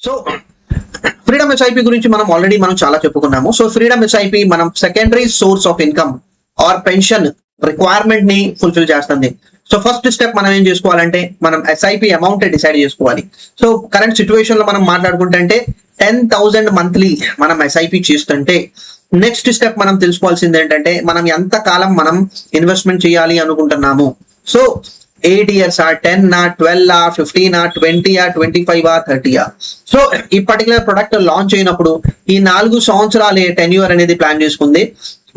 So freedom SIP గురించి మనం already చాలా చెప్పుకున్నాము. సో ఫ్రీడమ్ ఎస్ఐపి మనం secondary source of income or pension requirement ని ఫుల్ఫిల్ చేస్తుంది. సో ఫస్ట్ స్టెప్ మనం ఏం చేసుకోవాలంటే మనం ఎస్ఐపి అమౌంట్ డిసైడ్ చేసుకోవాలి. సో కరెంట్ సిచ్యువేషన్ లో మనం మాట్లాడుకుంటే 10,000 మంత్లీ మనం ఎస్ఐపి చేస్తుంటే నెక్స్ట్ స్టెప్ మనం తెలుసుకోవాల్సింది ఏంటంటే మనం ఎంత కాలం మనం ఇన్వెస్ట్మెంట్ చేయాలి అనుకుంటున్నాము. So 8 years 10 12 15 20 25 30. సో ఈ పర్టికులర్ ప్రొడక్ట్ లాంచ్ అయినప్పుడు ఈ 4 సంవత్సరాలే టెన్యూర్ అనేది ప్లాన్ చేసుకుంది.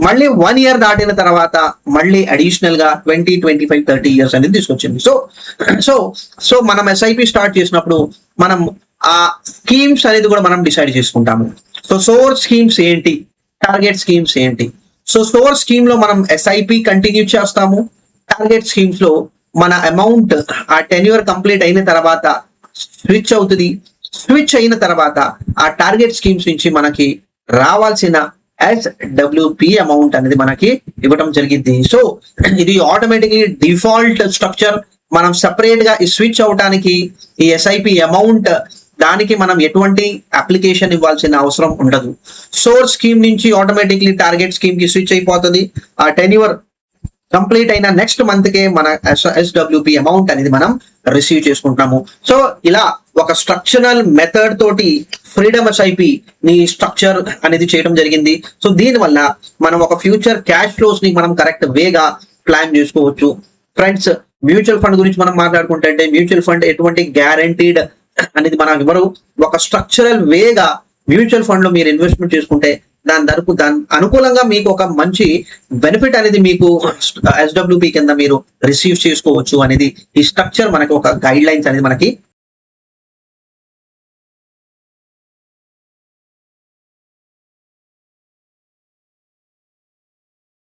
మళ్ళీ 1 year దాటిన తర్వాత మళ్ళీ అడిషనల్ గా 20 25 30 years అనేది తీసుకొచ్చింది. సో మనం ఎస్ఐపి స్టార్ట్ చేసినప్పుడు మనం ఆ స్కీమ్స్ అనేది కూడా మనం డిసైడ్ చేసుకుంటాము. సో సోర్స్ స్కీమ్స్ ఏంటి, టార్గెట్ స్కీమ్స్ ఏంటి. సో సోర్స్ స్కీమ్ లో మనం ఎస్ఐపి కంటిన్యూ చేస్తాము. టార్గెట్ స్కీమ్స్ లో మన అమౌంట్ ఆ టెన్యూర్ కంప్లీట్ అయిన తర్వాత స్విచ్ అవుతుంది. స్విచ్ అయిన తర్వాత ఆ టార్గెట్ స్కీమ్స్ నుంచి మనకి రావాల్సిన SWP అమౌంట్ అనేది మనకి ఇవ్వడం జరిగింది. సో ఇది ఆటోమేటిక్లీ డిఫాల్ట్ స్ట్రక్చర్. మనం సెపరేట్ గా ఈ స్విచ్ అవడానికి ఈ ఎస్ఐపి అమౌంట్ దానికి మనం ఎటువంటి అప్లికేషన్ ఇవ్వాల్సిన అవసరం ఉండదు. సోర్స్ స్కీమ్ నుంచి ఆటోమేటిక్లీ టార్గెట్ స్కీమ్ కి స్విచ్ అయిపోతుంది. ఆ టెన్యూర్ కంప్లీట్ అయిన నెక్స్ట్ మంత్ కే మన SWP అమౌంట్ అనేది మనం రిసీవ్ చేసుకుంటున్నాము. సో ఇలా ఒక స్ట్రక్చరల్ మెథడ్ తోటి ఫ్రీడమ్ ఎస్ఐపి ని స్ట్రక్చర్ అనేది చేయడం జరిగింది. సో దీని వల్ల మనం ఒక ఫ్యూచర్ క్యాష్ ఫ్లోస్ ని మనం కరెక్ట్ వేగా ప్లాన్ చేసుకోవచ్చు. ఫ్రెండ్స్, మ్యూచువల్ ఫండ్ గురించి మనం మాట్లాడుకుంటే మ్యూచువల్ ఫండ్ ఎటువంటి గ్యారంటీడ్ అనేది మనం ఎవరు ఒక స్ట్రక్చరల్ వేగా మ్యూచువల్ ఫండ్ లో మీరు ఇన్వెస్ట్మెంట్ చేసుకుంటే దాని అనుకూలంగా మీకు ఒక మంచి బెనిఫిట్ అనేది మీకు SWP కింద మీరు రిసీవ్ చేసుకోవచ్చు అనేది ఈ స్ట్రక్చర్ మనకి ఒక గైడ్ లైన్స్ అనేది మనకి